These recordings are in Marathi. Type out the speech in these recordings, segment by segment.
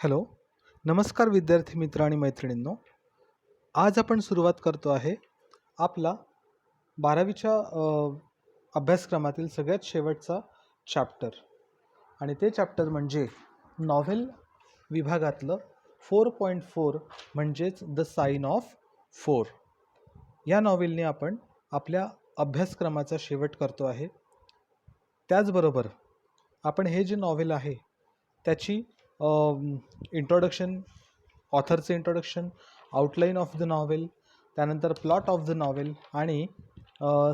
हॅलो, नमस्कार विद्यार्थी मित्र आणि मैत्रिणींनो. आज आपण सुरुवात करतो आहे आपला 12वीच्या अभ्यासक्रमातील सगळ्यात शेवटचा चॅप्टर आणि ते चॅप्टर म्हणजे नॉव्हेल विभागातलं 4.4 म्हणजेच द साइन ऑफ 4. या नॉव्हेलने आपण आपल्या अभ्यासक्रमाचा शेवट करतो आहे. त्याचबरोबर आपण हे जे नॉव्हेल आहे त्याची इंट्रोडक्शन, ऑथरचं introduction, outline of the novel, त्यानंतर प्लॉट ऑफ द नॉव्हेल आणि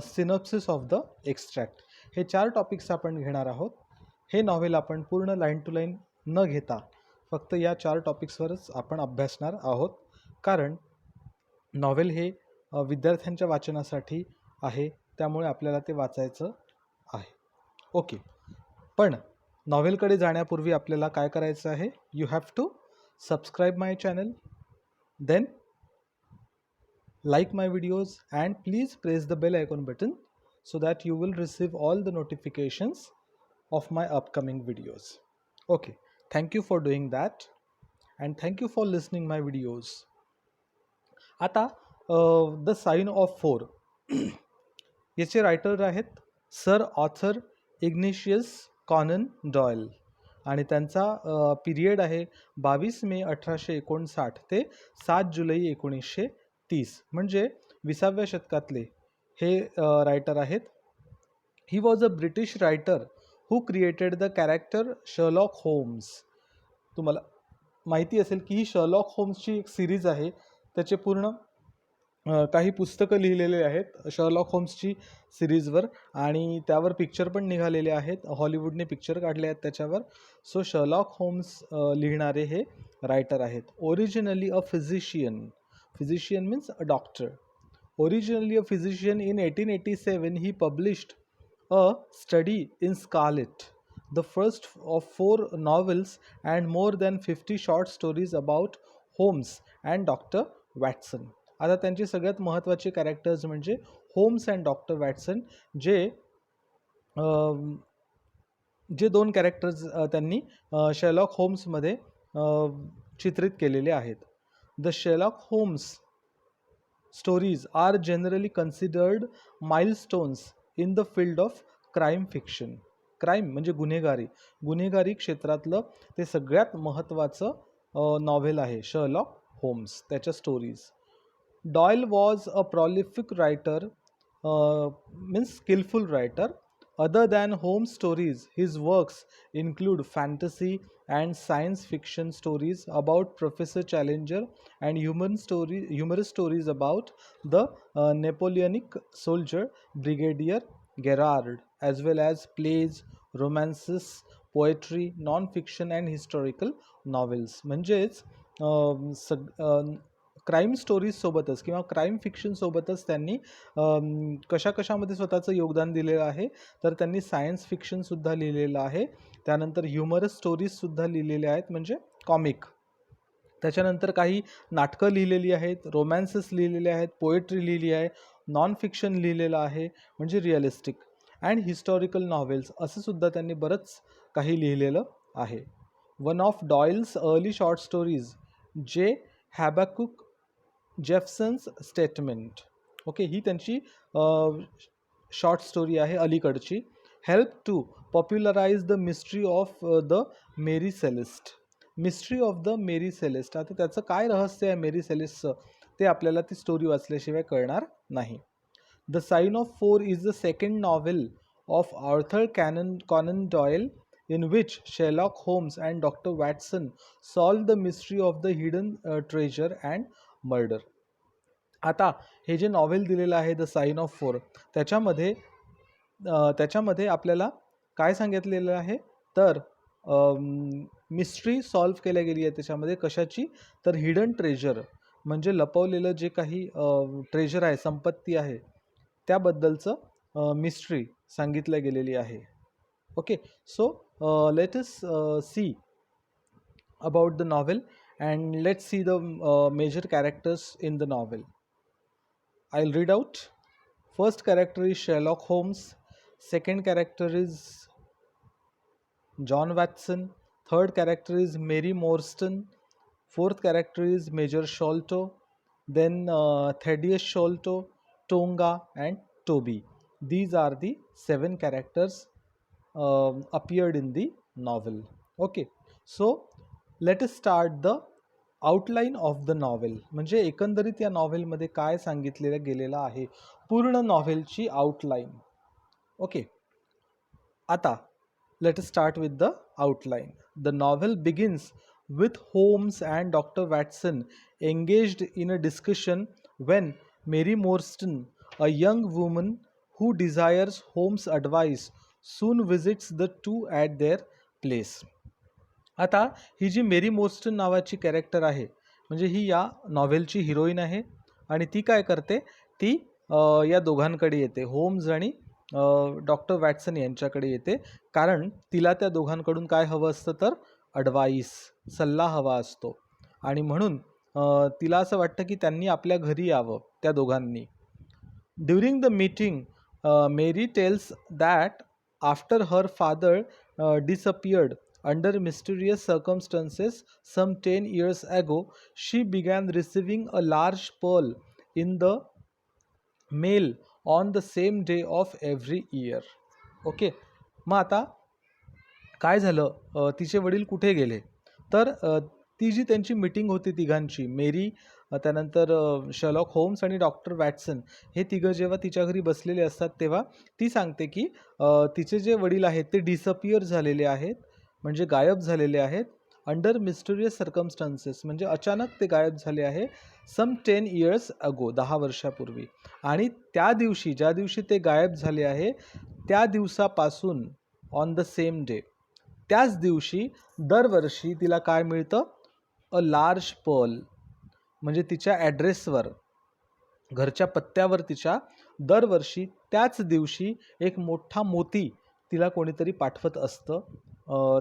सिनॉप्सिस ऑफ द एक्स्ट्रॅक्ट हे 4 टॉपिक्स आपण घेणार आहोत. हे नॉव्हेल आपण पूर्ण लाईन टू लाईन न घेता फक्त या 4 टॉपिक्सवरच आपण अभ्यासणार आहोत, कारण नॉव्हेल हे विद्यार्थ्यांच्या वाचनासाठी आहे, त्यामुळे आपल्याला ते वाचायचं आहे. ओके, पण नॉव्हेलकडे जाण्यापूर्वी आपल्याला काय करायचं आहे? You have to subscribe my channel, then like my videos and please press the bell icon button so that you will receive all the notifications of my upcoming videos. Okay, thank you for doing that and thank you for listening my videos. आता द साइन ऑफ 4 याचे रायटर आहेत sir author Ignatius Conan Doyle आणि त्यांचा पिरियड आहे 22 मे 1859 ते 7 जुलै 1930, म्हणजे 20व्या शतकातले हे रायटर आहेत. He was a British writer who created the character Sherlock Holmes. तुम्हाला माहिती असेल की ही शर्लॉक होम्सची एक सिरीज आहे. त्याचे पूर्ण काही पुस्तकं लिहिलेले आहेत शर्लॉक होम्सची सिरीजवर आणि त्यावर पिक्चर पण निघालेले आहेत. हॉलिवूडने पिक्चर काढले आहेत त्याच्यावर. सो शर्लॉक होम्स लिहिणारे हे रायटर आहेत. Originally a physician means a doctor. Originally a physician in 1887 he published a study in Scarlet, the first of 4 novels and more than 50 short stories about Holmes and Dr. Watson. आता त्यांची सगळ्यात महत्त्वाची कॅरेक्टर्स म्हणजे होम्स अँड डॉक्टर वॅटसन, जे 2 कॅरेक्टर्स त्यांनी शेर्लॉक होम्समध्ये चित्रित केलेले आहेत. The Sherlock Holmes stories are generally considered milestones in the field of crime fiction. Crime म्हणजे गुन्हेगारी क्षेत्रातलं ते सगळ्यात महत्त्वाचं नॉव्हेल आहे शर्लॉक होम्स, त्याच्या stories. Doyle was a prolific writer, means skillful writer. Other than Holmes stories, his works include fantasy and science fiction stories about Professor Challenger and humorous stories about the Napoleonic soldier Brigadier Gerard, as well as plays, romances, poetry, non-fiction and historical novels. म्हणजेच क्राईम स्टोरीजसोबतच किंवा क्राईम फिक्शनसोबतच त्यांनी कशामध्ये स्वतःचं योगदान दिलेलं आहे, तर त्यांनी सायन्स फिक्शनसुद्धा लिहिलेलं आहे. त्यानंतर ह्युमरस स्टोरीजसुद्धा लिहिलेल्या आहेत म्हणजे कॉमिक. त्याच्यानंतर काही नाटकं लिहिलेली आहेत, रोमॅन्सेस लिहिलेले आहेत, पोएट्री लिहिली आहे, नॉन फिक्शन लिहिलेलं आहे म्हणजे रिअलिस्टिक, अँड हिस्टॉरिकल नॉव्हेल्स असं सुद्धा त्यांनी बरंच काही लिहिलेलं आहे. One of Doyle's early short stories जे हॅबॅकुक जेफसन्स स्टेटमेंट, ओके, ही त्यांची शॉर्ट स्टोरी आहे अलीकडची. Help to popularise the mystery of the Mary Celeste. Mystery of the Mary Celeste, आता त्याचं काय रहस्य आहे मेरी सेलेस्टचं ते आपल्याला ती स्टोरी वाचल्याशिवाय कळणार नाही. The sign of 4 is the second novel of Arthur Conan Doyle in which Sherlock Holmes and Dr. Watson solve the mystery of the hidden treasure and murder. आता हे जे नॉव्हेल दिलेलं आहे द साइन ऑफ 4 त्याच्यामध्ये आपल्याला काय सांगितलेलं आहे, तर मिस्ट्री सॉल्व्ह केल्या गेली आहे त्याच्यामध्ये. कशाची? तर हिडन ट्रेजर म्हणजे लपवलेलं जे काही ट्रेजर आहे, संपत्ती आहे, त्याबद्दलचं मिस्ट्री सांगितल्या गेलेली आहे. Okay, so let us see about the novel and let's see the major characters in the novel. I'll read out. First character is Sherlock Holmes. Second character is John Watson. third character is Mary Morstan, fourth character is Major Sholto, then Thaddeus Sholto, Tonga and Toby. These are the 7 characters appeared in the novel. Okay, so let us start the outline of the novel. म्हणजे एकंदरीत या नॉव्हेलमध्ये काय सांगितलेलं गेलेलं आहे, पूर्ण नॉव्हेलची आउटलाईन. ओके, आता let us start with the outline. The novel begins with Holmes and Dr. Watson engaged in a discussion when Mary Morstan, a young woman who desires Holmes' advice, soon visits the two at their place. आता ही जी मेरी मोर्स्टन नावाची कॅरेक्टर आहे, म्हणजे ही या नॉव्हेलची हिरोईन आहे आणि ती काय करते, ती या दोघांकडे येते, होम्स आणि डॉक्टर वॅटसन यांच्याकडे येते. कारण तिला त्या दोघांकडून काय हवं असतं तर ॲडवाईस, सल्ला हवा असतो. आणि म्हणून तिला असं वाटतं की त्यांनी आपल्या घरी यावं त्या दोघांनी. During the meeting Mary tells that after her father disappeared under mysterious circumstances some 10 years ago, she began receiving a large pearl in the mail on the same day of every year. Okay, मग आता काय झालं, तिचे वडील कुठे गेले तर ती जी त्यांची मीटिंग होती तिघांची, मेरी, त्यानंतर शर्लॉक होम्स आणि डॉक्टर वॅटसन, हे तिघं जेव्हा तिच्या घरी बसलेले असतात तेव्हा ती सांगते की तिचे जे वडील आहेत ते डिसअपियर झालेले आहेत, म्हणजे गायब झालेले आहेत. अंडर मिस्टरियस सर्कमस्टन्सेस म्हणजे अचानक ते गायब झाले आहे. सम 10 years अगो, 10 वर्षापूर्वी. आणि त्या दिवशी, ज्या दिवशी ते गायब झाले आहे त्या दिवसापासून ऑन द सेम डे, त्याच दिवशी दरवर्षी तिला काय मिळतं, अ लार्ज पर्ल, म्हणजे तिच्या ॲड्रेसवर, घरच्या पत्त्यावर तिच्या दरवर्षी त्याच दिवशी एक मोठा मोती तिला कोणीतरी पाठवत असतं,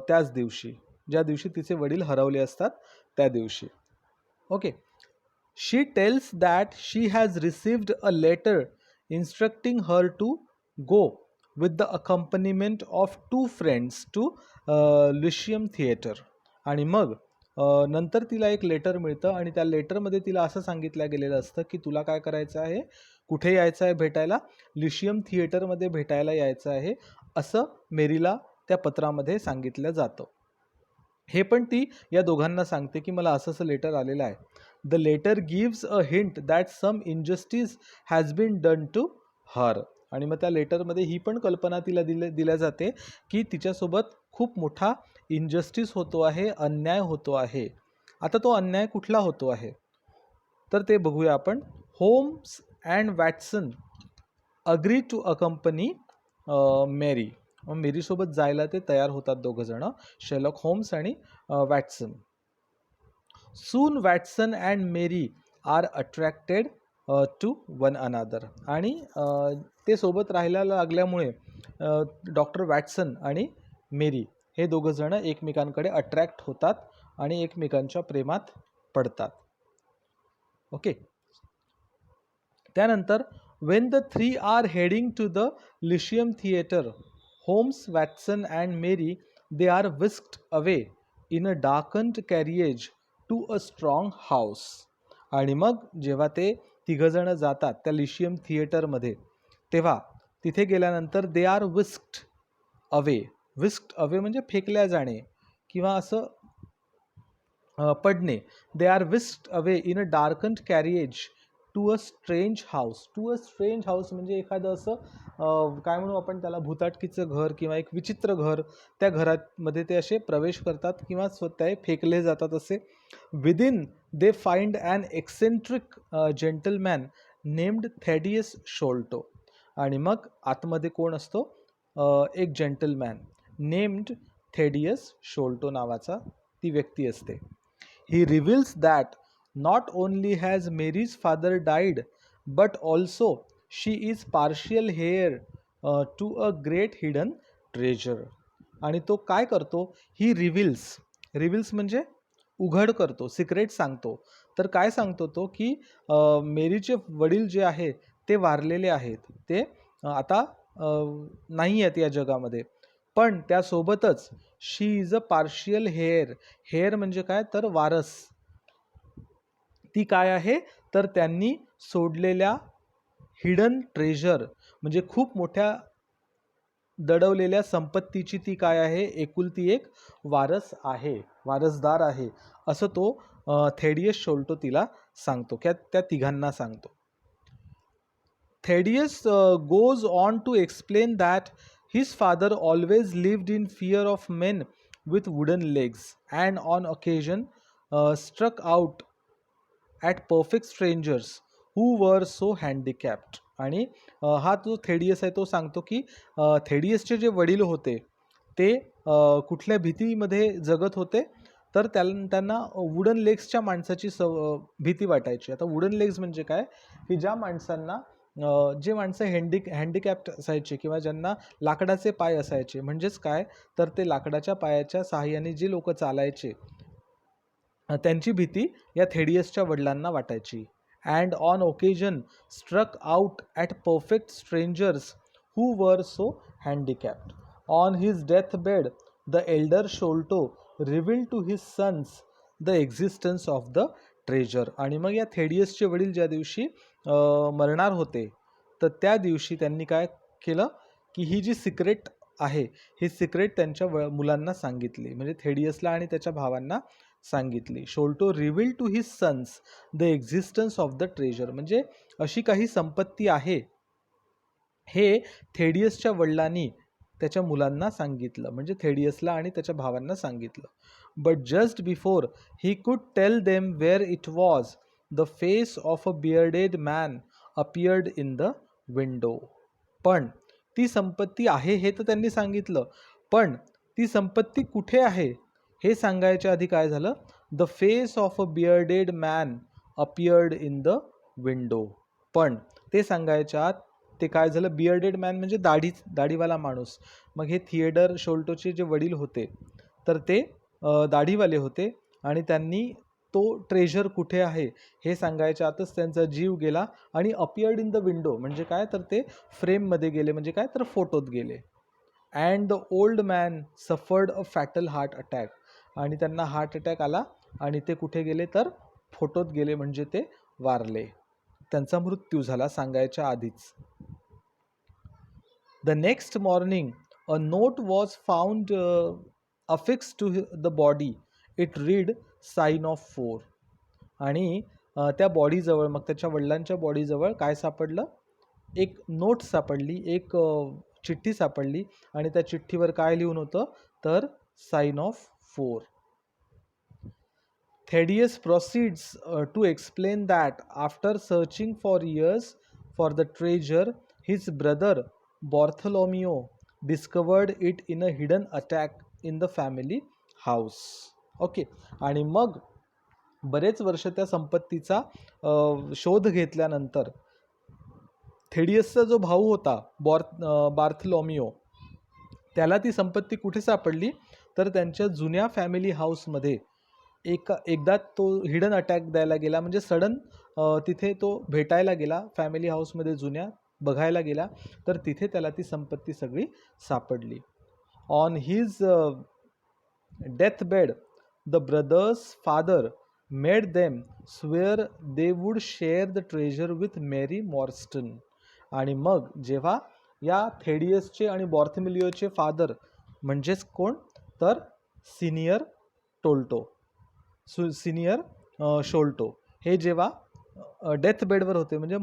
त्याच दिवशी, ज्या दिवशी तिचे वडील हरवले असतात त्या दिवशी. Okay, she tells that she has received a letter instructing her to go with the accompaniment of 2 friends to Lyceum theatre. आणि मग नंतर तिला एक लेटर मिळतं आणि त्या लेटरमध्ये तिला असं सांगितलं गेलेलं असतं की तुला काय करायचं आहे, कुठे यायचं आहे भेटायला, लिशियम थिएटरमध्ये भेटायला यायचं आहे, असं मेरीला त्या पत्रामध्ये सांगितलं जातं. हे पण ती या दोघांना सांगते की मला असं लेटर आलेलं आहे. The letter gives a hint that some injustice has been done to her. आणि मग त्या लेटरमध्ये ही पण कल्पना तिला दिल्या जाते की तिच्यासोबत खूप मोठा इनजस्टिस होतो आहे, अन्याय होतो आहे. आता तो अन्याय कुठला होतो आहे तर ते बघूया आपण. Holmes and Watson agree to accompany Mary. मेरीसोबत जायला ते तयार होतात दोघंजणं, शेर्लॉक होम्स आणि Watson. Soon Watson and Mary are attracted to one another. आणि ते सोबत राहायला लागल्यामुळे डॉक्टर वॅटसन आणि मेरी हे दोघंजणं एकमेकांकडे अट्रॅक्ट होतात आणि एकमेकांच्या प्रेमात पडतात. ओके, त्यानंतर when the 3 are heading to the Lyceum theatre, Holmes, Watson and Mary, they are whisked away in a darkened carriage to a strong house. आणि मग जेव्हा ते तिघंजणं जातात त्या लिशियम थिएटरमध्ये, तेव्हा तिथे गेल्यानंतर they are whisked away. Whisked away म्हणजे फेकल्या जाणे किंवा असं पडणे. They are whisked away in a darkened carriage to a strange house. To a strange house म्हणजे एखादं असं काय म्हणू आपण त्याला, भूताटकीचं घर किंवा एक विचित्र घर. त्या घरामध्ये ते असे प्रवेश करतात किंवा स्वतः फेकले जातात असे. Within they find an eccentric gentleman named Thaddeus Sholto. आणि मग आतमध्ये कोण असतो, एक जेंटलमॅन नेम्ड थॅडियस शोल्टो नावाचा ती व्यक्ती असते. He reveals that not only has Mary's father died, but also she is partial heir to a great hidden treasure. आणि तो काय करतो, ही रिव्हिल्स म्हणजे उघड करतो, सिक्रेट सांगतो. तर काय सांगतो तो की मेरीचे वडील जे आहे ते वारलेले आहेत, ते आता नाही आहेत या जगामध्ये, पण त्यासोबतच she is a partial heir. Heir म्हणजे काय तर वारस. ती काय आहे तर त्यांनी सोडलेल्या हिडन ट्रेजर म्हणजे खूप मोठ्या दडवलेल्या संपत्तीची ती काय आहे, एकुलती एक वारस आहे, वारसदार आहे, असं तो थेडियस शोल्टो तिला सांगतो, त्या तिघांना सांगतो. Thaddeus goes on to explain that his father always lived in fear of men with wooden legs and on occasion struck out at perfect strangers who were so handicapped. आणि हा जो थेडियस आहे तो सांगतो की थेडियसचे जे वडील होते ते कुठल्या भीतीमध्ये जगत होते तर त्यांना वुडन लेग्सच्या माणसाची भीती वाटायची. आता वुडन लेग्स म्हणजे काय की ज्या माणसांना जे माणसं हँडिकॅप्ट असायचे किंवा ज्यांना लाकडाचे पाय असायचे, म्हणजेच काय तर ते लाकडाच्या पायाच्या सहाय्याने जे लोक चालायचे त्यांची भीती या थेडियसच्या वडिलांना वाटायची. And on occasion struck out at perfect strangers who were so handicapped. On his death bed the elder Sholto reveal to his sons the existence of the treasure. आणि मग या थेडियसचे वडील ज्या दिवशी मरणार होते तर त्या दिवशी त्यांनी काय केलं की ही जी सिक्रेट आहे ही सिक्रेट त्यांच्या मुलांना सांगितली, म्हणजे थेडियसला आणि त्याच्या भावांना सांगितली. Sholto reveal to his sons the existence of the treasure, म्हणजे अशी काही संपत्ती आहे हे थेडियसच्या वडिलांनी त्याच्या मुलांना सांगितलं, म्हणजे थेडियसला आणि त्याच्या भावांना सांगितलं. But just before he could tell them where it was the face of a bearded man appeared in the window. पण ती संपत्ती आहे हे तर त्यांनी सांगितलं, पण ती संपत्ती कुठे आहे हे सांगायच्या आधी काय झालं, the face of a bearded man appeared in the window. पण ते सांगायच्या आत ते काय झालं, बियर्डेड मॅन म्हणजे दाढीवाला माणूस. मग हे थिएडर शोल्टोचे जे वडील होते तर ते दाढीवाले होते आणि त्यांनी तो ट्रेजर कुठे आहे हे सांगायच्या आतच त्यांचा जीव गेला आणि अपियर्ड इन द विंडो म्हणजे काय तर ते फ्रेममध्ये गेले, म्हणजे काय तर फोटोत गेले. And the old man suffered a fatal heart attack, आणि त्यांना हार्ट अटॅक आला आणि ते कुठे गेले तर फोटोत गेले, म्हणजे ते वारले, त्यांचा मृत्यू झाला सांगायच्या आधीच. The next morning a note was found affixed to the body. It read sign of 4. आणि त्या बॉडीजवळ, मग त्याच्या वडिलांच्या बॉडीजवळ काय सापडलं, एक नोट सापडली, एक चिठ्ठी सापडली आणि त्या चिठ्ठीवर काय लिहून होतं तर sign of 4. Thaddeus proceeds to explain that after searching for years for the treasure, his brother Bartholomew discovered it in a hidden attack in the family house. Okay, आणि मग बरेच वर्ष त्या संपत्तीचा शोध घेतल्यानंतर थेडियसचा जो भाऊ होता बार्थलोमिओ, त्याला ती संपत्ती कुठे सापडली तर त्यांच्या जुन्या फॅमिली हाऊसमध्ये. एकदा तो हिडन अटॅक द्यायला गेला, म्हणजे सडन तिथे तो भेटायला गेला फॅमिली हाऊसमध्ये जुन्या, बघायला गेला तर तिथे त्याला ती संपत्ती सगळी सापडली. On his death bed the brothers father made them swear they would share the treasure with Mary Morston. आणि मग जेव्हा या थेडियसचे आणि बॉर्थमिलिओचे फादर म्हणजेच कोण तर सिनियर शोल्टो हे जेव्हा डेथ बेडवर होते, म्हणजे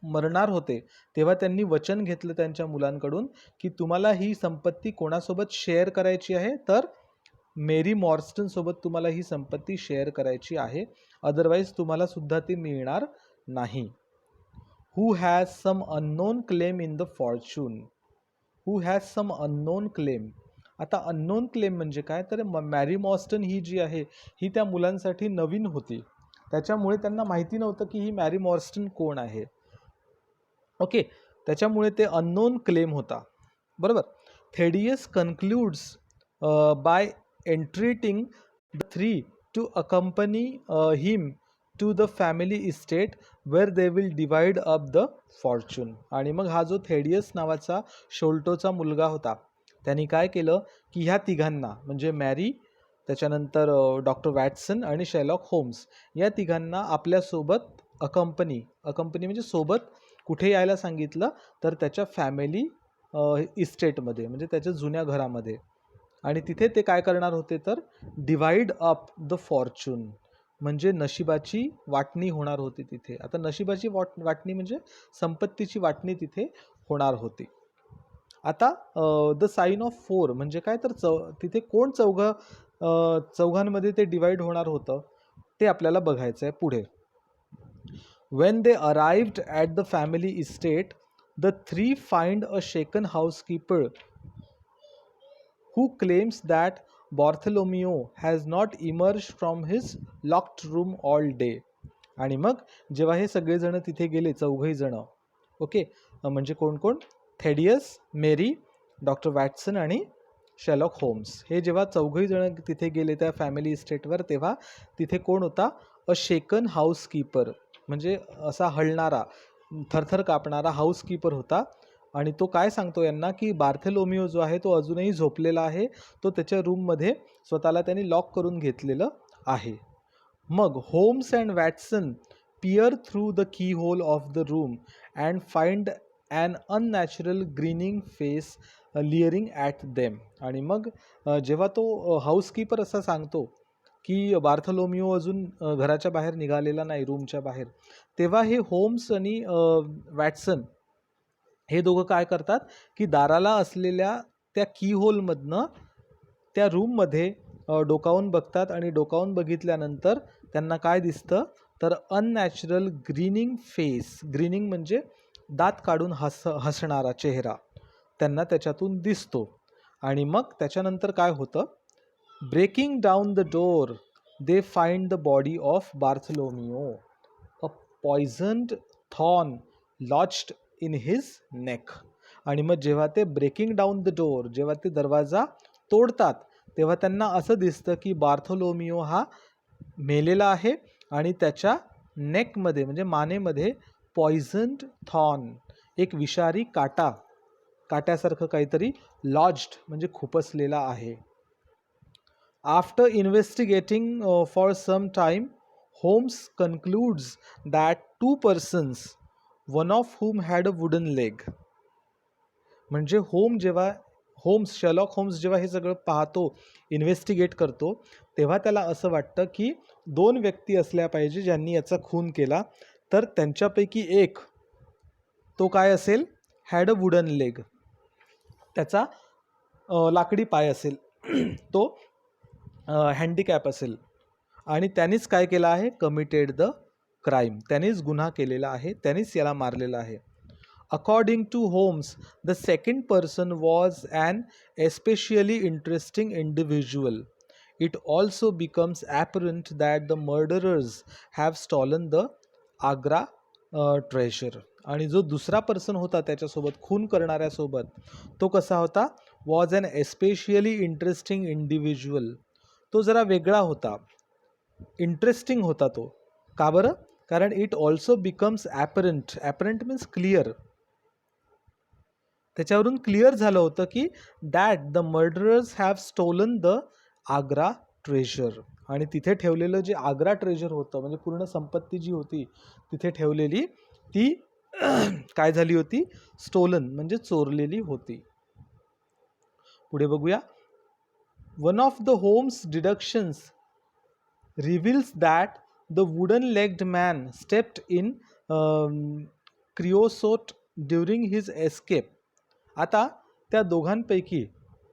मरणार होते, तेव्हा त्यांनी वचन घेतलं त्यांच्या मुलांकडून की तुम्हाला ही संपत्ती कोणासोबत शेअर करायची आहे तर मेरी मॉर्स्टन सोबत तुम्हाला ही संपत्ती शेअर करायची आहे, अदरवाईज तुम्हाला सुद्धा ती मिळणार नाही. Who has some unknown claim in the fortune. Who has some unknown claim. आता अननोन क्लेम म्हणजे काय तर मॅरी मॉर्स्टन ही जी आहे ही त्या मुलांसाठी नवीन होती, त्याच्यामुळे त्यांना माहिती नव्हतं की ही मॅरी मॉर्स्टन कोण आहे. ओके, त्याच्यामुळे ते अननोन क्लेम होता, बरोबर. Thaddeus concludes by entreating the 3 to accompany him to the family estate where they will divide up the fortune. आणि मग हा जो थेडियस नावाचा शोल्टोचा मुलगा होता त्यांनी काय केलं की ह्या तिघांना म्हणजे मॅरी, त्याच्यानंतर डॉक्टर वॅटसन आणि शेरलॉक होम्स या तिघांना आपल्यासोबत अकंपनी म्हणजे सोबत कुठे यायला सांगितलं, तर त्याच्या फॅमिली इस्टेटमध्ये म्हणजे त्याच्या जुन्या घरामध्ये. आणि तिथे ते काय करणार होते तर डिवाइड अप द फॉर्च्यून म्हणजे नशिबाची वाटणी होणार होती तिथे. आता नशिबाची वाटणी म्हणजे संपत्तीची वाटणी तिथे होणार होती. आता द साइन ऑफ 4 म्हणजे काय तर तिथे कोण चौघांमध्ये ते डिवाइड होणार होतं ते आपल्याला बघायचं आहे पुढे. When they arrived at the family estate, the three find a shaken housekeeper who claims that Bartholomew has not emerged from his locked room all day. आणि मग जेव्हा हे सगळेजण तिथे गेले, चौघही जण, ओके, म्हणजे कोण कोण, थेडियस, मेरी, डॉक्टर वॅटसन आणि शेरलॉक होम्स, हे जेव्हा चौघही जण तिथे गेले त्या फॅमिली इस्टेटवर, तेव्हा तिथे कोण होता, अ शेकन हाऊसकीपर म्हणजे असा हलणारा, थरथर कापणारा हाऊसकीपर होता. आणि तो काय सांगतो यांना की बार्थोलोमिओ जो आहे तो अजूनही झोपलेला आहे, तो त्याच्या रूममध्ये स्वतःला त्यांनी लॉक करून घेतलेलं आहे. मग Holmes and Watson peer through the keyhole of the room and find an unnatural grinning face leering at them. आणि मग जेव्हा तो हाऊसकीपर असा सांगतो की बार्थोलोमिओ अजून घराच्या बाहेर निघालेला नाही, रूमच्या बाहेर, तेव्हा हे होम्स आणि वॅटसन हे दोघं काय करतात की दाराला असलेल्या त्या की होलमधनं त्या रूममध्ये डोकावून बघतात. आणि डोकावून बघितल्यानंतर त्यांना काय दिसतं तर अननॅचरल ग्रीनिंग फेस, ग्रीनिंग म्हणजे दात काढून हसणारा चेहरा त्यांना त्याच्यातून दिसतो. आणि मग त्याच्यानंतर काय होतं, breaking down the door they find the body of Bartholomew, a poisoned thorn lodged in his neck. आणि मग जेव्हा ते ब्रेकिंग डाऊन द डोअर, जेव्हा ते दरवाजा तोडतात, तेव्हा त्यांना असं दिसतं की बार्थोलोमिओ हा मेलेला आहे आणि त्याच्या नेकमध्ये म्हणजे मानेमध्ये पॉइझन्ड थॉर्न, एक विषारी काट्यासारखं काहीतरी लॉज्ड म्हणजे खुपसलेला आहे. After investigating for some time, Holmes concludes that 2 persons, one of whom had a wooden leg. म्हणजे शेरलॉक होम्स जेव्हा हे सगळं पाहतो, इन्व्हेस्टिगेट करतो, तेव्हा त्याला असं वाटतं की 2 व्यक्ती असल्या पाहिजे ज्यांनी याचा खून केला. तर त्यांच्यापैकी एक, तो काय असेल, हॅड अ वुडन लेग, त्याचा लाकडी पाय असेल, तो हँडिकॅप असेल, आणि त्यांनीच काय केलं आहे, कमिटेड द क्राईम, त्यांनीच गुन्हा केलेला आहे, त्यांनीच याला मारलेलं आहे. According to Holmes, the second person was an especially interesting individual. It also becomes apparent that the murderers have stolen the Agra treasure. आणि जो दुसरा पर्सन होता त्याच्यासोबत, खून करणाऱ्यासोबत, तो कसा होता, was an especially interesting individual. तो जरा वेगळा होता, इंटरेस्टिंग होता तो. का बरं, कारण it also becomes apparent means clear, त्याच्यावरून क्लिअर झालं होतं की that the murderers have stolen the Agra treasure. आणि तिथे ठेवलेलं जे आग्रा ट्रेजर होतं, म्हणजे पूर्ण संपत्ती जी होती तिथे ठेवलेली, ती काय झाली होती, स्टोलन म्हणजे चोरलेली होती. पुढे बघूया. One of the Holmes deductions reveals that the wooden legged man stepped in creosote during his escape. आता त्या दोघांपैकी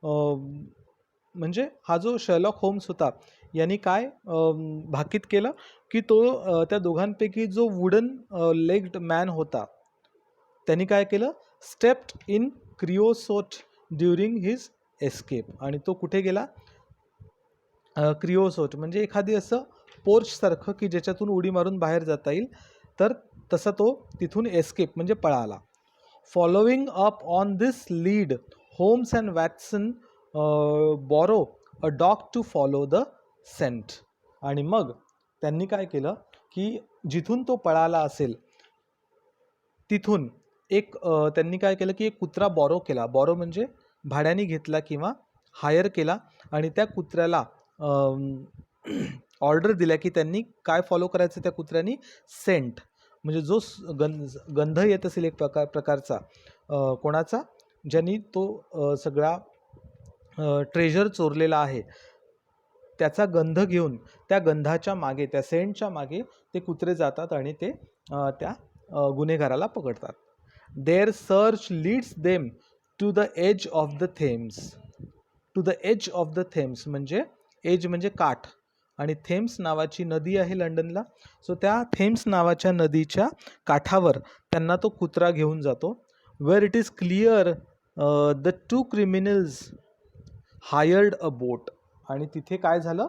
म्हणजे हा जो शेरलॉक होम्स होता, यांनी काय भाकीत केलं की तो त्या दोघांपैकी जो वुडन लेग्ड मॅन होता, त्यांनी काय केलं, stepped in creosote during his escape. आणि तो कुठे गेला, क्रिओसोट म्हणजे एखादी असं पोर्चसारखं की ज्याच्यातून उडी मारून बाहेर जाता येईल, तर तसा तो तिथून एस्केप म्हणजे पळाला. Following up on this lead, Holmes and Watson borrow a dog to follow the scent. आणि मग त्यांनी काय केलं की जिथून तो पळाला असेल तिथून एक त्यांनी काय केलं की एक कुत्रा बॉरो केला. बॉरो म्हणजे भाड्याने घेतला किंवा हायर केला आणि त्या कुत्र्याला ऑर्डर दिल्या की त्यांनी काय फॉलो करायचं त्या कुत्र्यांनी, सेंट म्हणजे जो गंध येत असेल एक प्रकारचा कोणाचा, ज्यांनी तो सगळा ट्रेजर चोरलेला आहे त्याचा गंध घेऊन त्या गंधाच्या मागे, त्या सेंटच्या मागे ते कुत्रे जातात आणि ते त्या गुन्हेगाराला पकडतात. Their search leads them to the edge of the Thames. To the edge of the Thames म्हणजे एज म्हणजे काठ, आणि थेम्स नावाची नदी आहे लंडनला. सो त्या थेम्स नावाच्या नदीच्या काठावर त्यांना तो कुत्रा घेऊन जातो. Where it is clear the two criminals hired a boat. आणि तिथे काय झालं,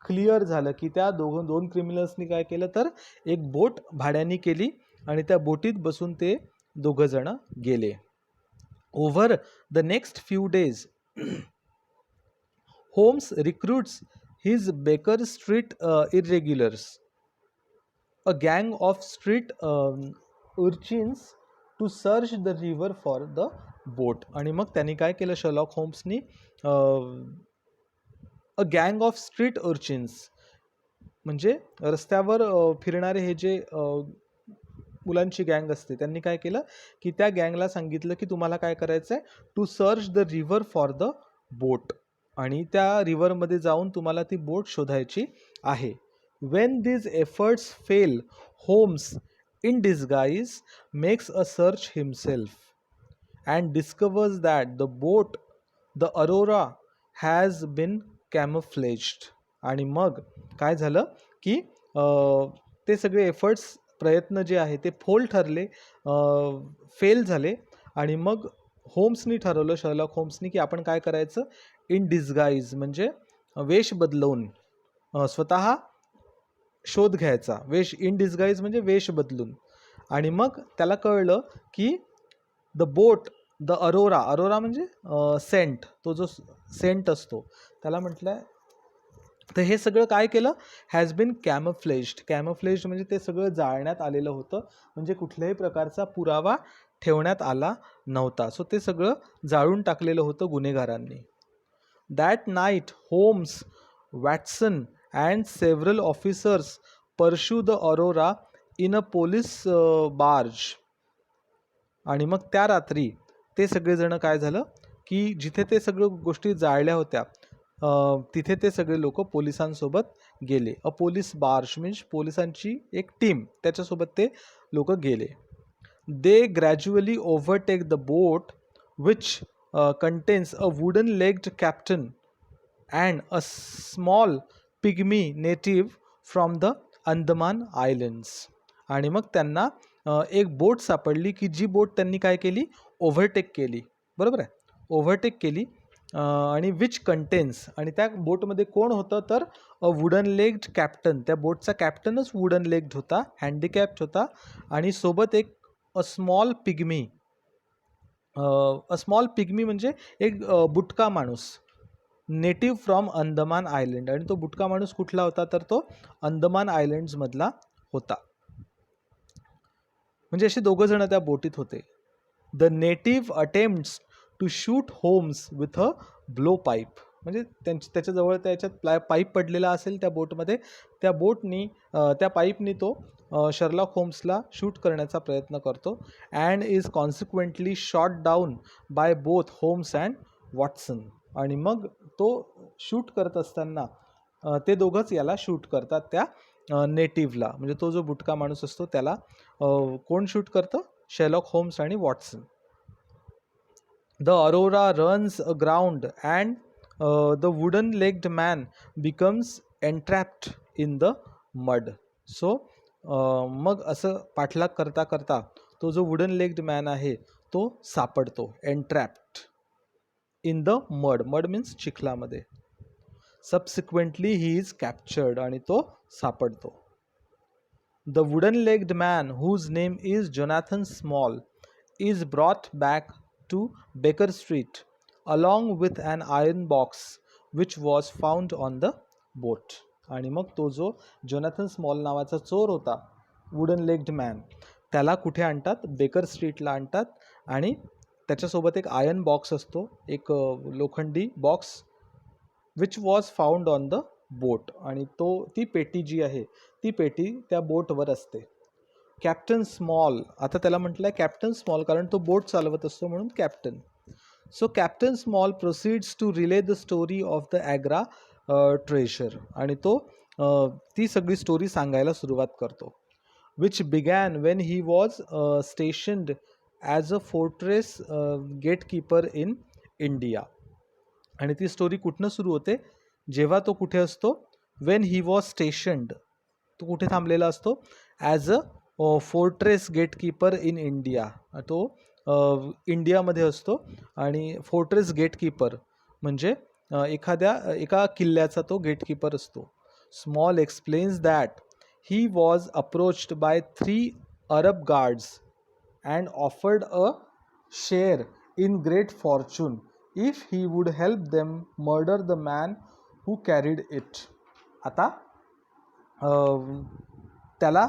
क्लिअर झालं की त्या दोन क्रिमिनल्सनी काय केलं तर एक बोट भाड्याने केली आणि त्या बोटीत बसून ते दोघं जण गेले. Over the next few days Holmes recruits his Baker Street Irregulars, a गँग of street urchins to search the river for the boat. आणि मग त्यांनी काय केलं शर्लॉक होम्सनी, अ गँग ऑफ स्ट्रीट उर्चिन्स म्हणजे रस्त्यावर फिरणारे हे जे मुलांची गँग असते, त्यांनी काय केलं की त्या गँगला सांगितलं की तुम्हाला काय करायचं आहे, to search the river for the boat, आणि त्या रिव्हरमध्ये जाऊन तुम्हाला ती बोट शोधायची आहे. When these efforts fail, Holmes in disguise makes a search himself and discovers that the boat, the Aurora, has been camouflaged. आणि मग काय झालं की ते सगळे एफर्ट्स, प्रयत्न जे आहे ते फोल ठरले, फेल झाले. आणि मग होम्सनी ठरवलं, शर्लॉक होम्सनी, की आपण काय करायचं, इन डिस्गाईज म्हणजे वेश बदलवून स्वतः शोध घ्यायचा. वेश इन डिस्गाईज म्हणजे वेश बदलून. आणि मग त्याला कळलं की the boat, the Arora, Arora म्हणजे सेंट, तो जो सेंट असतो त्याला म्हटलं. तर हे सगळं काय केलं, हॅज बीन कॅमोफ्लेज्ड. कॅमोफ्लेज्ड म्हणजे ते सगळं जाळण्यात आलेलं होतं, म्हणजे कुठल्याही प्रकारचा पुरावा ठेवण्यात आला नव्हता. सो ते सगळं जाळून टाकलेलं होतं गुन्हेगारांनी. That night Holmes, Watson and several officers pursue the Aurora in a police barge. आणि मग त्या रात्री ते सगळेजण काय झालं की जिथे ते सगळं गोष्टी जाळल्या होत्या तिथे ते सगळे लोक पोलिसांसोबत गेले. अ पोलीस बार्ज म्हणजे पोलिसांची एक टीम, त्याच्यासोबत ते लोक गेले. They gradually overtake the boat which contains a wooden legged captain and a small pygmy native from the Andaman Islands. आणि मग त्यांना एक बोट सापडली की जी बोट त्यांनी काय केली, ओव्हरटेक केली. बरोबर आहे, ओव्हरटेक केली. आणि विच कंटेन्स, आणि त्या बोटमध्ये कोण होतं तर अ वुडन लेग्ड कॅप्टन. त्या बोटचा कॅप्टनच वुडन लेग्ड होता, हँडिकॅप्ड होता. आणि सोबत एक अ स्मॉल पिग्मी. अ स्मॉल पिग्मी म्हणजे एक बुटका माणूस, नेटिव्ह फ्रॉम अंदमान आयलँड. आणि तो बुटका माणूस कुठला होता तर तो अंदमान आयलँड्समधला होता. म्हणजे असे दोघं जण त्या बोटीत होते. The native attempts to shoot Holmes with a blow pipe. म्हणजे त्याच्याजवळ त्याच्यात पाईप पडलेला असेल त्या बोटमध्ये, त्या बोटनी त्या पाईपनी तो शर्लॉक होम्सला शूट करण्याचा प्रयत्न करतो. And is consequently shot down by both Holmes and Watson. आणि मग तो शूट करत असताना ते दोघंच याला शूट करतात, त्या नेटिव्हला. म्हणजे तो जो बुटका माणूस असतो त्याला कोण शूट करतं, शेर्लॉक होम्स आणि Watson. The Aurora runs aground and the wooden legged man becomes entrapped in the mud. So मग असं पाठलाग करता करता तो जो वुडन लेग्ड मॅन आहे तो सापडतो, entrapped in the mud. Mud means चिखलामध्ये. सबसिक्वेंटली ही इज कॅप्चर्ड, आणि तो सापडतो. The wooden-legged man, whose name is Jonathan Small, is brought back to Baker Street along with an iron box which was found on the boat. आणि मग तो जो जोनाथन स्मॉल नावाचा चोर होता, वुडन लेग्ड मॅन, त्याला कुठे आणतात, बेकर स्ट्रीटला आणतात. आणि त्याच्यासोबत एक आयर्न बॉक्स असतो, एक लोखंडी box which was found on the boat, आणि ती पेटी जी आहे ती पेटी त्या बोटवर असते. कॅप्टन स्मॉल, आता त्याला म्हटलं आहे कॅप्टन स्मॉल कारण तो बोट चालवत असतो म्हणून captain. So captain Small proceeds to relay the story of the Agra treasure, आणि तो ती सगळी स्टोरी सांगायला सुरुवात करतो. Which began when he was stationed as a fortress gatekeeper in India. आणि ती स्टोरी कुठनं सुरू होते, जेव्हा तो कुठे असतो, वेन ही वॉज स्टेशन्ड, तो कुठे थांबलेला असतो, as a fortress gatekeeper in India, तो इंडियामध्ये असतो. आणि फोर्ट्रेस गेटकीपर म्हणजे एका किल्ल्याचा तो गेटकीपर असतो. Small explains that he was approached by 3 Arab guards and offered a share in great fortune if he would help them murder the man who carried it. आता त्याला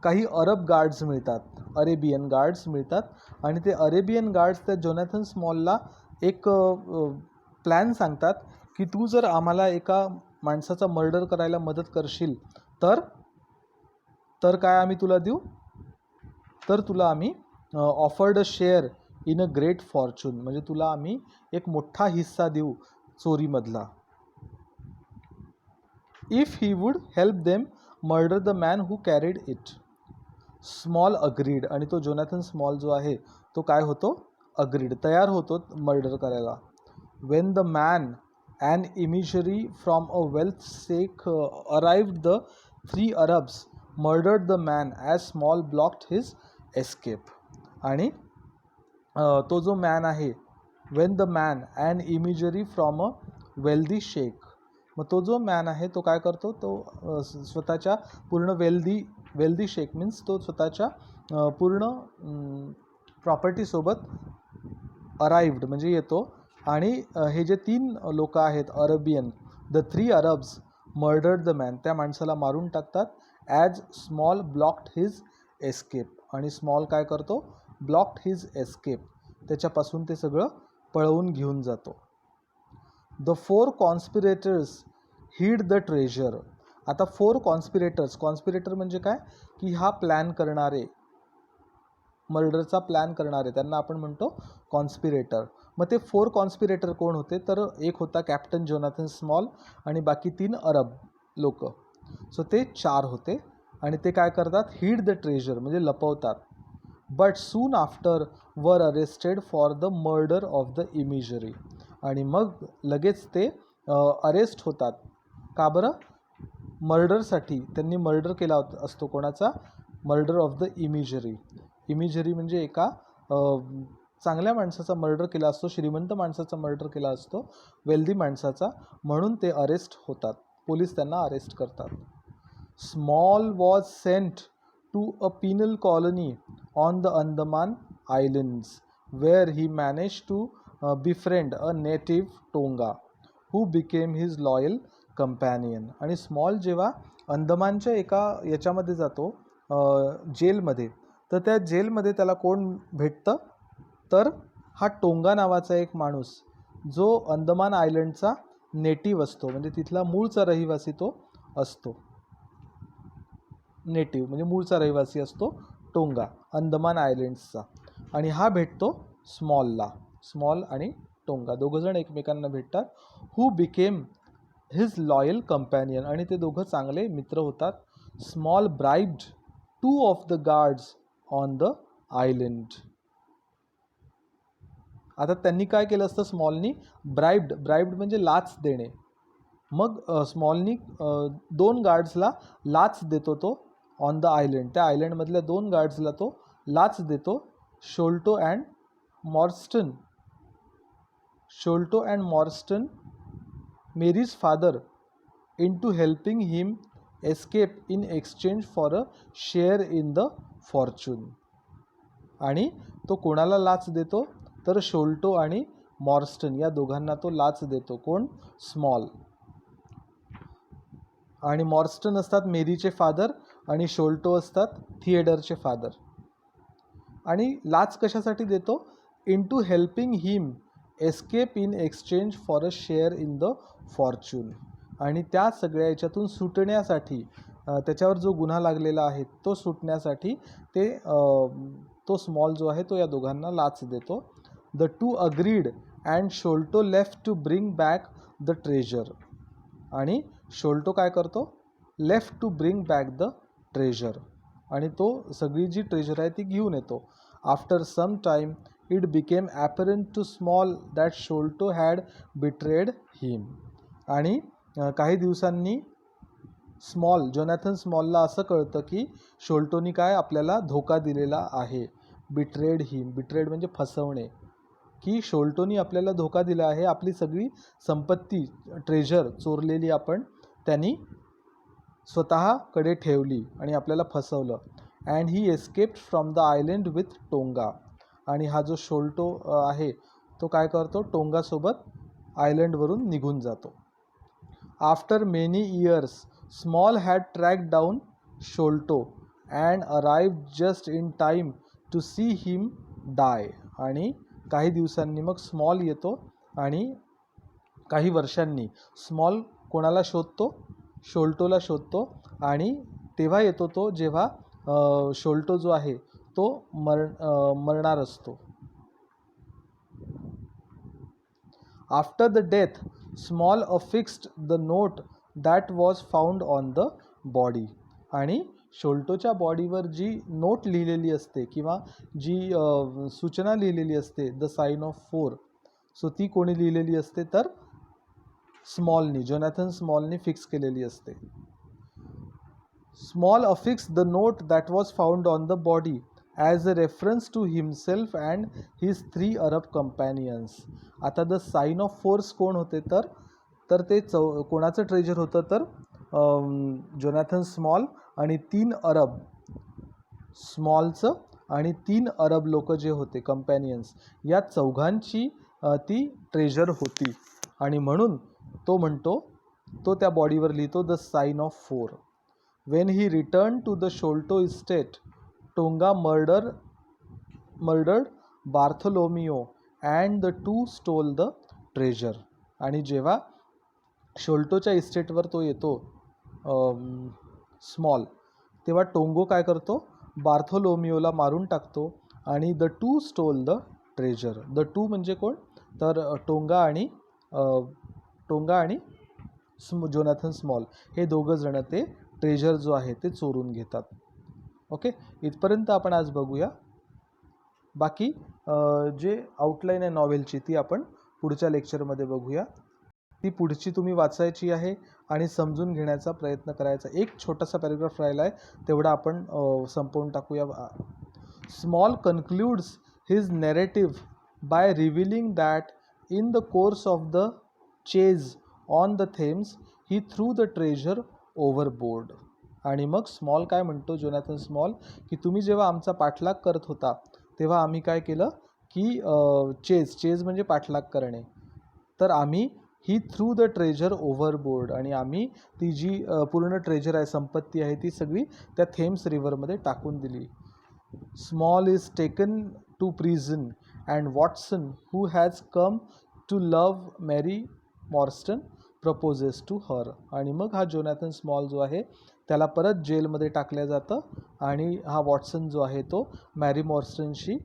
काही अरब गार्ड्स मिळतात, अरेबियन गार्ड्स मिळतात, आणि ते अरेबियन गार्ड्स त्या जोनाथन स्मॉलला एक प्लॅन सांगतात की तू जर आम्हाला एका माणसाचा मर्डर करायला मदत करशील तर काय आम्ही तुला देऊ, तर तुला आम्ही offered a share in a great fortune, म्हणजे तुला आम्ही एक मोठा हिस्सा देऊ चोरीमधला. If he would help them murder the man who carried it. Small agreed, आणि तो जोनाथन स्मॉल जो आहे तो काय होतो, अग्रीड, तयार होतो मर्डर करायला. When the man and emissary from a wealthy sheikh arrived the 3 Arabs murdered the man as Small blocked his escape. आणि तो जो मॅन आहे, when the man and emissary from a wealthy sheikh, मग तो जो मॅन आहे तो काय करतो, तो स्वतःच्या पूर्ण वेल्दी शेख मीन्स तो स्वतःच्या पूर्ण प्रॉपर्टीसोबत अराइव्ड म्हणजे येतो, आणि हे जे 3 लोक आहेत Arabian, the 3 Arabs murdered the man, त्या माणसाला मारून टाकतात, as Small blocked his escape, आणि स्मॉल काय करतो, ब्लॉक्ड हिज एस्केप, त्याच्यापासून ते सगळं पळवून घेऊन जातो. द 4 कॉन्स्पिरेटर्स हिड द ट्रेजर. आता 4 कॉन्स्पिरेटर म्हणजे काय, की हा प्लॅन करणारे, मर्डरचा प्लॅन करणारे, त्यांना आपण म्हणतो कॉन्स्पिरेटर. मग ते 4 कॉन्स्पिरेटर कोण होते, तर एक होता कॅप्टन जोनाथन स्मॉल आणि बाकी 3 अरब लोक. सो ते 4 होते, आणि ते काय करतात, हिड द ट्रेजर म्हणजे लपवतात. But soon after were arrested for the murder of the emissary. आणि मग लगेच ते अरेस्ट होतात. का बरं, मर्डरसाठी. त्यांनी मर्डर केला असतो, कोणाचा, मर्डर ऑफ द इमिजरी. इमिजरी म्हणजे एका चांगल्या माणसाचा मर्डर केला असतो, श्रीमंत माणसाचा मर्डर केला असतो, वेल्दी माणसाचा, म्हणून ते अरेस्ट होतात, पोलीस त्यांना अरेस्ट करतात. Small was sent to a penal colony on the Andaman islands where he manage to befriend a native Tonga who became his loyal companion. आणि स्मॉल जेव्हा अंदमानच्या एका याच्यामध्ये जातो, जेलमध्ये, तर त्या जेलमध्ये त्याला कोण भेटतं, तर हा टोंगा नावाचा एक माणूस, जो अंदमान आयलंडचा नेटिव्ह असतो, म्हणजे तिथला मूळचा रहिवासी तो असतो. नेटिव्ह म्हणजे मूळचा रहिवासी असतो टोंगा, अंदमान आयलँड्सचा, आणि हा भेटतो स्मॉलला. स्मॉल आणि टोंगा दोघंजण एकमेकांना भेटतात. हू बिकेम हिज लॉयल कंपॅनियन, आणि ते दोघं चांगले मित्र होतात. Small bribed 2 of the guards on the island. आता त्यांनी काय केलं असतं, स्मॉलनी ब्राइब्ड म्हणजे लाच देणे. मग स्मॉलनी 2 गार्ड्सला लाच देतो तो ऑन द आयलँड, त्या आयलँडमधल्या 2 गार्ड्सला तो लाच देतो. Sholto and Morston Mary's father in to helping him escape in exchange for a share in the fortune. आणि तो कोणाला लाच देतो, तर शोल्टो आणि मॉर्स्टन या दोघांना तो लाच देतो. कोण, स्मॉल. आणि मॉर्स्टन असतात मेरीचे फादर, आणि शोल्टो असतात थिएडरचे फादर. आणि लाच कशासाठी देतो, into helping him escape in exchange for a share in the fortune. आणि त्या सगळ्या याच्यातून सुटण्यासाठी त्याच्यावर जो गुन्हा लागलेला आहे तो सुटण्यासाठी ते तो स्मॉल जो आहे तो या दोघांना लाच देतो. The two agreed and Sholto left to bring back the treasure. आणि शोल्टो काय करतो, left to bring back the treasure, आणि तो सगळी जी ट्रेजर आहे ती घेऊन येतो. After some time it became apparent to Small that Sholto had betrayed him. आणि काही दिवसांनी जोनॅथन स्मॉलला असं कळतं की शोल्टोनी काय आपल्याला धोका दिलेला आहे. बिट्रेड हिम, बिट्रेड म्हणजे फसवणे, की शोल्टोनी आपल्याला धोका दिला आहे, आपली सगळी संपत्ती ट्रेजर चोरलेली त्यांनी स्वतःकडे ठेवली आणि आपल्याला फसवलं. And he escaped from the island with tonga. आणि हा जो शोल्टो आहे तो काय करतो, टोंगासोबत आयलंडवरून निघून जातो. After many years Small had track down Sholto and arrived just in time to see him die. आणि काही दिवसांनी मग स्मॉल येतो आणि काही वर्षांनी स्मॉल कोणाला शोधतो, शोल्टोला शोधतो. आणि तेव्हा येतो तो जेव्हा शोल्टो जो आहे तो मरणार असतो. After the death Small affixed the note that was found on the body. आणि शोल्टोच्या बॉडीवर जी नोट लिहिलेली असते किंवा जी सूचना लिहिलेली असते, द साइन ऑफ 4, सो ती कोणी लिहिलेली असते तर स्मॉलनी, जोनॅथन स्मॉलनी फिक्स केलेली असते. Small affix the note that was found on the body as a reference to himself and his 3 Arab companions. आता द साइन ऑफ 4 कोण होते तर ते कोणाचं ट्रेजर होतं तर जोनॅथन स्मॉल आणि 3 अरब, स्मॉलचं आणि 3 अरब लोक जे होते कंपॅनियन्स, या चौघांची ती ट्रेजर होती. आणि म्हणून तो म्हणतो, तो त्या बॉडीवर लिहितो the sign of 4. When he return to the Sholto estate Tonga murdered Bartholomew and the two stole the treasure. आणि जेव्हा शोल्टोच्या इस्टेटवर तो येतो स्मॉल, तेव्हा टोंगो काय करतो, बार्थोलोमिओला मारून टाकतो आणि the two stole the treasure. The two म्हणजे कोण तर टोंगा आणि जोनॅथन स्मॉल हे दोघं जण ते ट्रेजर जो आहे ते चोरून घेतात. ओके, इथपर्यंत आपण आज बघूया. बाकी जे आउटलाईन आहे नॉवेलची ती आपण पुढच्या लेक्चरमध्ये बघूया. ती पुढची तुम्ही वाचायची आहे आणि समजून घेण्याचा प्रयत्न करायचा. एक छोटासा पॅरेग्राफ राहिला आहे, तेवढा आपण संपवून टाकूया. Small concludes his narrative by revealing that in the course of the chase on the Thames he threw the treasure overboard. आणि मग स्मॉल काय म्हणतो, जोनॅथन स्मॉल, की तुम्ही जेव्हा आमचा पाठलाग करत होता तेव्हा आम्ही काय केलं की चेज म्हणजे पाठलाग करणे, तर आम्ही ही थ्रू द ट्रेजर ओव्हरबोर्ड, आणि आम्ही ती जी पूर्ण ट्रेजर आहे, संपत्ती आहे, ती सगळी त्या थेम्स रिव्हरमध्ये टाकून दिली. Small is taken to prison and Watson who has come to love Mary Morstan proposes to her. आणि मग हा जोनॅथन स्मॉल जो आहे त्याला परत जेलमध्ये टाकलं जातं आणि हा वॉटसन जो आहे तो मॅरी मॉर्स्टनशी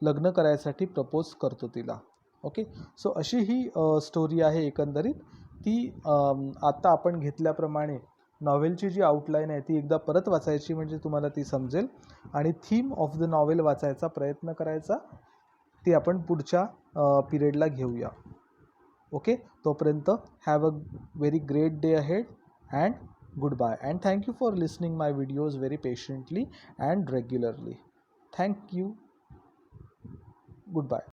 लग्न करायसाठी प्रपोज करतो तिला. ओके, सो अशी ही स्टोरी आहे एकंदरीत. ती आत्ता आपण घेतल्याप्रमाणे नॉवेलची जी आउटलाईन आहे ती एकदा परत वाचायची म्हणजे तुम्हाला ती समजेल आणि थीम ऑफ द नॉवेल वाचायचा प्रयत्न करायचा. ती आपण पुढच्या पिरियडला घेऊया. ओके, तोपर्यंत have a very great day ahead and goodbye, and thank you for listening my videos very patiently and regularly. Thank you. Goodbye.